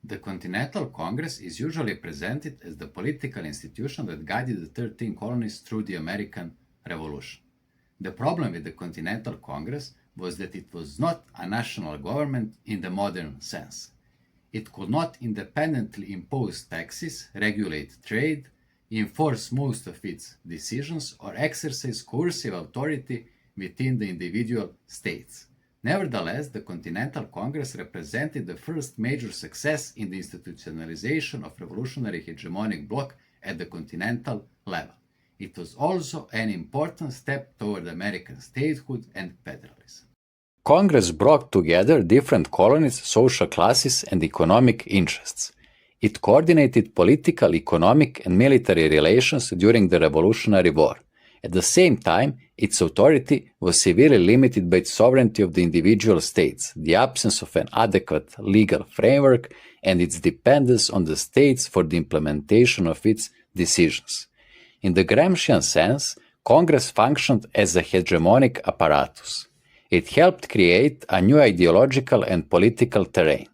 The Continental Congress is usually presented as the political institution that guided the 13 colonies through the American Revolution. The problem with the Continental Congress was that it was not a national government in the modern sense. It could not independently impose taxes, regulate trade, enforce most of its decisions, or exercise coercive authority within the individual states. Nevertheless, the Continental Congress represented the first major success in the institutionalization of revolutionary hegemonic bloc at the continental level. It was also an important step toward American statehood and federalism. Congress brought together different colonies, social classes, and economic interests. It coordinated political, economic, and military relations during the Revolutionary War. At the same time, its authority was severely limited by the sovereignty of the individual states, the absence of an adequate legal framework, and its dependence on the states for the implementation of its decisions. In the Gramscian sense, Congress functioned as a hegemonic apparatus. It helped create a new ideological and political terrain.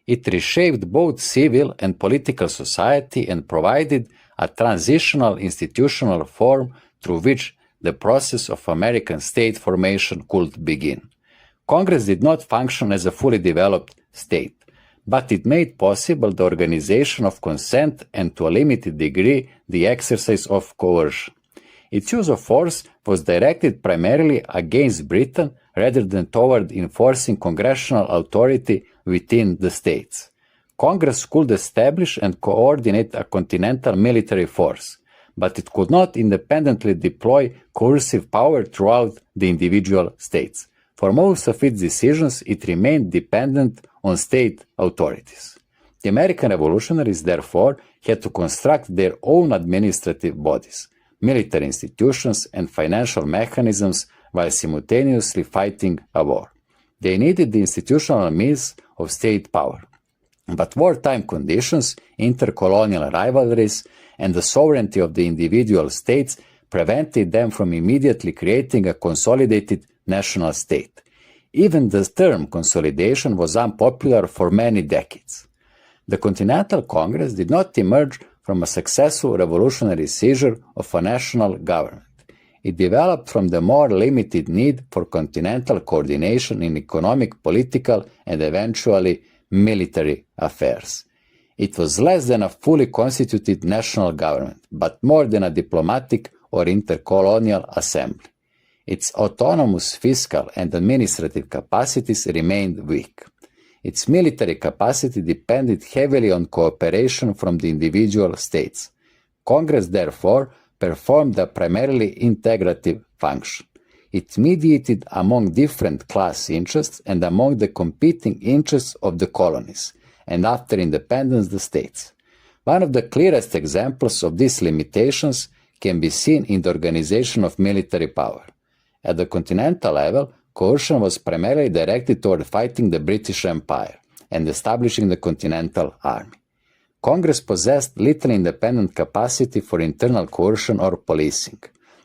It reshaped both civil and political society and provided a transitional institutional form through which the process of American state formation could begin. Congress did not function as a fully developed state, but it made possible the organization of consent and, to a limited degree, the exercise of coercion. Its use of force was directed primarily against Britain rather than toward enforcing congressional authority within the states. Congress could establish and coordinate a continental military force, but it could not independently deploy coercive power throughout the individual states. For most of its decisions, it remained dependent on state authorities. The American revolutionaries, therefore, had to construct their own administrative bodies, military institutions, and financial mechanisms while simultaneously fighting a war. They needed the institutional means of state power. But wartime conditions, intercolonial rivalries, and the sovereignty of the individual states prevented them from immediately creating a consolidated national state. Even the term consolidation was unpopular for many decades. The Continental Congress did not emerge from a successful revolutionary seizure of a national government. It developed from the more limited need for continental coordination in economic, political, and eventually military affairs. It was less than a fully constituted national government, but more than a diplomatic or intercolonial assembly. Its autonomous fiscal and administrative capacities remained weak. Its military capacity depended heavily on cooperation from the individual states. Congress, therefore, performed a primarily integrative function. It mediated among different class interests and among the competing interests of the colonies, and after independence, the states. One of the clearest examples of these limitations can be seen in the organization of military power. At the continental level, coercion was primarily directed toward fighting the British Empire and establishing the Continental Army. Congress possessed little independent capacity for internal coercion or policing.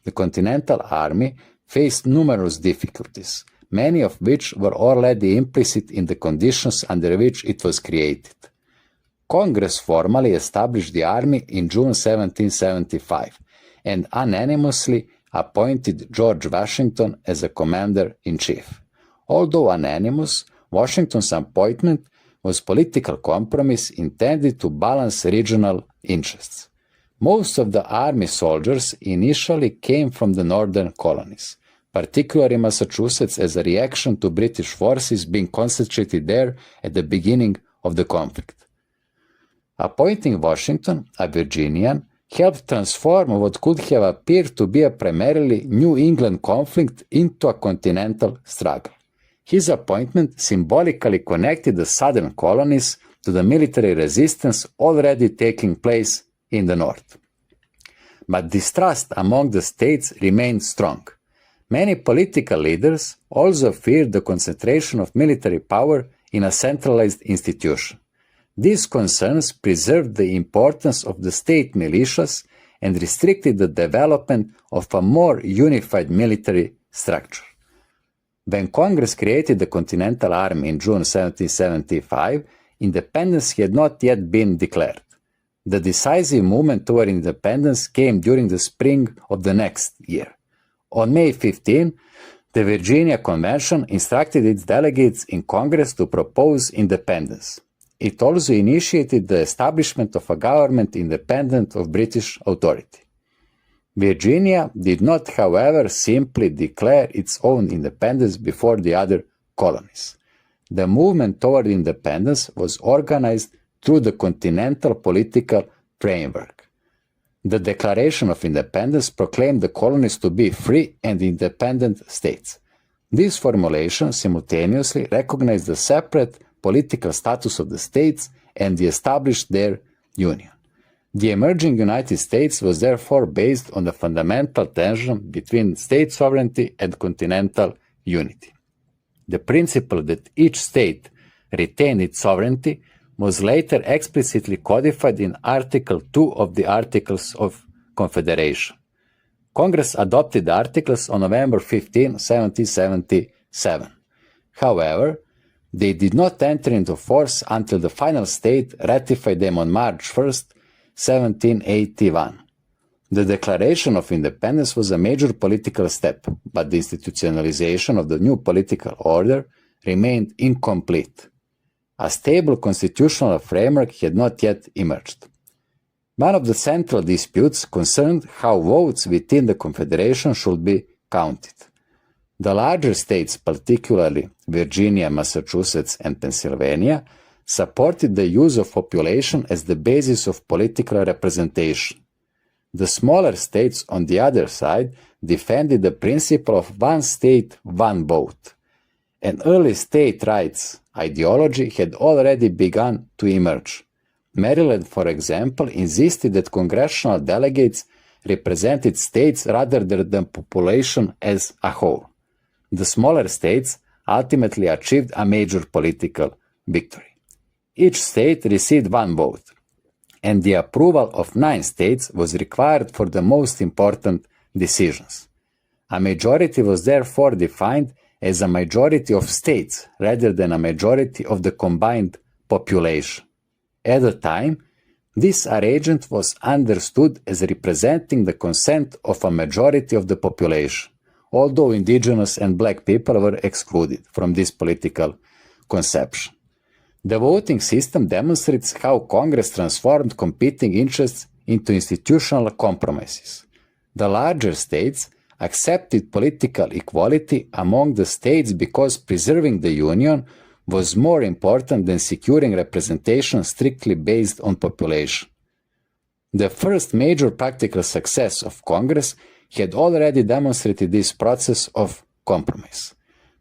The Continental Army faced numerous difficulties, many of which were already implicit in the conditions under which it was created. Congress formally established the army in June 1775 and unanimously appointed George Washington as a commander-in-chief. Although unanimous, Washington's appointment was a political compromise intended to balance regional interests. Most of the army soldiers initially came from the northern colonies, particularly Massachusetts, as a reaction to British forces being concentrated there at the beginning of the conflict. Appointing Washington, a Virginian, helped transform what could have appeared to be a primarily New England conflict into a continental struggle. His appointment symbolically connected the southern colonies to the military resistance already taking place in the north. But distrust among the states remained strong. Many political leaders also feared the concentration of military power in a centralized institution. These concerns preserved the importance of the state militias and restricted the development of a more unified military structure. When Congress created the Continental Army in June 1775, independence had not yet been declared. The decisive movement toward independence came during the spring of the next year. On May 15, the Virginia Convention instructed its delegates in Congress to propose independence. It also initiated the establishment of a government independent of British authority. Virginia did not, however, simply declare its own independence before the other colonies. The movement toward independence was organized through the Continental political framework. The Declaration of Independence proclaimed the colonies to be free and independent states. This formulation simultaneously recognized the separate political status of the states and established their union. The emerging United States was therefore based on the fundamental tension between state sovereignty and continental unity. The principle that each state retained its sovereignty was later explicitly codified in Article 2 of the Articles of Confederation. Congress adopted the articles on November 15, 1777. However, they did not enter into force until the final state ratified them on March 1, 1781. The Declaration of Independence was a major political step, but the institutionalization of the new political order remained incomplete. A stable constitutional framework had not yet emerged. One of the central disputes concerned how votes within the Confederation should be counted. The larger states, particularly Virginia, Massachusetts, and Pennsylvania, supported the use of population as the basis of political representation. The smaller states, on the other side, defended the principle of one state, one vote. An early state rights ideology had already begun to emerge. Maryland, for example, insisted that congressional delegates represented states rather than the population as a whole. The smaller states ultimately achieved a major political victory. Each state received one vote, and the approval of 9 states was required for the most important decisions. A majority was therefore defined as a majority of states rather than a majority of the combined population. At the time, this arrangement was understood as representing the consent of a majority of the population, although indigenous and black people were excluded from this political conception. The voting system demonstrates how Congress transformed competing interests into institutional compromises. The larger states accepted political equality among the states because preserving the Union was more important than securing representation strictly based on population. The first major practical success of Congress had already demonstrated this process of compromise.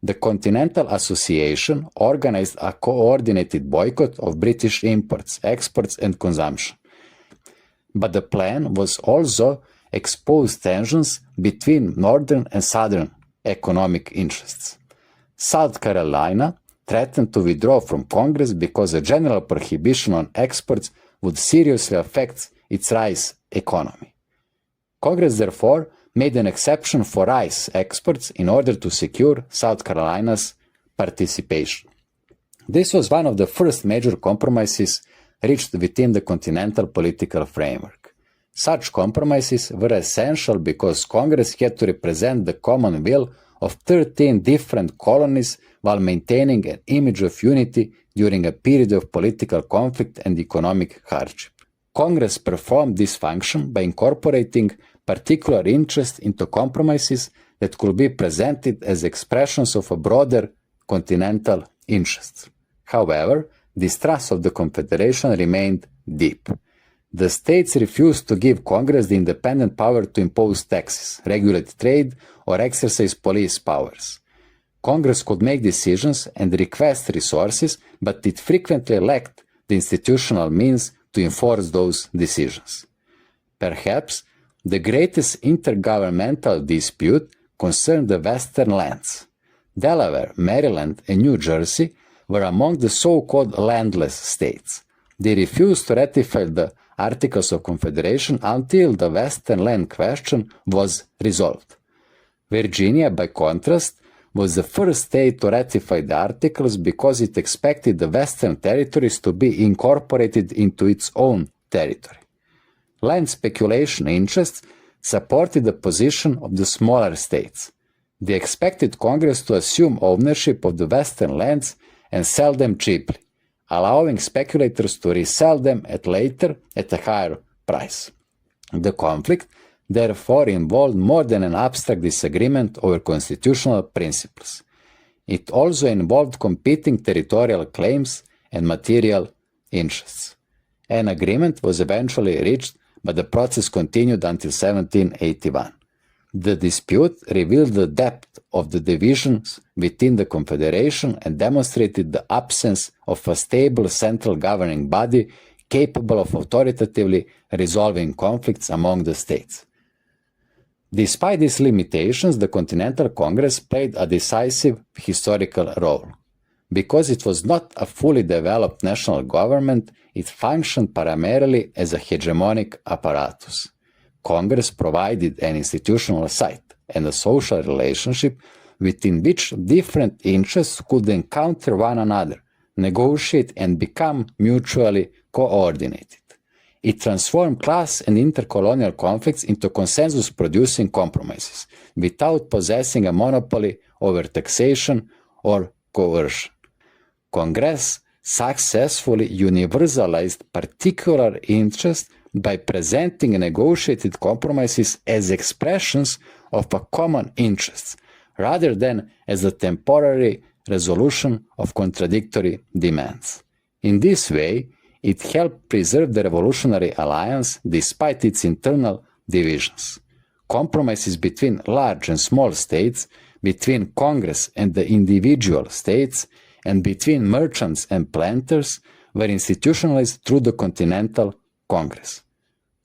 The Continental Association organized a coordinated boycott of British imports, exports, and consumption. But the plan was also exposed tensions between northern and southern economic interests. South Carolina threatened to withdraw from Congress because a general prohibition on exports would seriously affect its rice economy. Congress therefore made an exception for rice exports in order to secure South Carolina's participation. This was one of the first major compromises reached within the continental political framework. Such compromises were essential because Congress had to represent the common will of 13 different colonies while maintaining an image of unity during a period of political conflict and economic hardship. Congress performed this function by incorporating particular interests into compromises that could be presented as expressions of a broader continental interest. However, distrust of the Confederation remained deep. The states refused to give Congress the independent power to impose taxes, regulate trade, or exercise police powers. Congress could make decisions and request resources, but it frequently lacked the institutional means to enforce those decisions. Perhaps the greatest intergovernmental dispute concerned the Western lands. Delaware, Maryland, and New Jersey were among the so-called landless states. They refused to ratify the Articles of Confederation until the Western land question was resolved. Virginia, by contrast, was the first state to ratify the articles because it expected the Western territories to be incorporated into its own territory. Land speculation interests supported the position of the smaller states. They expected Congress to assume ownership of the Western lands and sell them cheaply, allowing speculators to resell them later at a higher price. The conflict therefore involved more than an abstract disagreement over constitutional principles. It also involved competing territorial claims and material interests. An agreement was eventually reached, but the process continued until 1781. The dispute revealed the depth of the divisions within the Confederation and demonstrated the absence of a stable central governing body capable of authoritatively resolving conflicts among the states. Despite these limitations, the Continental Congress played a decisive historical role. Because it was not a fully developed national government, it functioned primarily as a hegemonic apparatus. Congress provided an institutional site and a social relationship within which different interests could encounter one another, negotiate, and become mutually coordinated. It transformed class and intercolonial conflicts into consensus-producing compromises, without possessing a monopoly over taxation or coercion. Congress successfully universalized particular interests by presenting negotiated compromises as expressions of a common interest, rather than as a temporary resolution of contradictory demands. In this way, it helped preserve the Revolutionary Alliance despite its internal divisions. Compromises between large and small states, between Congress and the individual states, and between merchants and planters were institutionalized through the Continental Congress.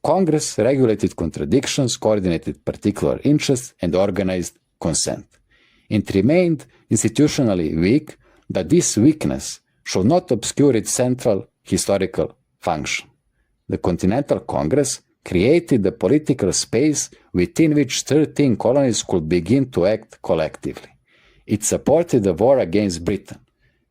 Congress regulated contradictions, coordinated particular interests, and organized consent. It remained institutionally weak, but this weakness should not obscure its central historical function. The Continental Congress created the political space within which 13 colonies could begin to act collectively. It supported the war against Britain,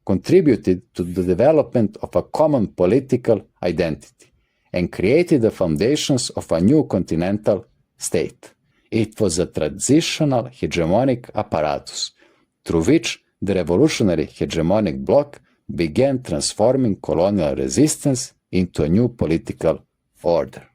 contributed to the development of a common political identity, and created the foundations of a new continental state. It was a transitional hegemonic apparatus, through which the revolutionary hegemonic bloc began transforming colonial resistance into a new political order.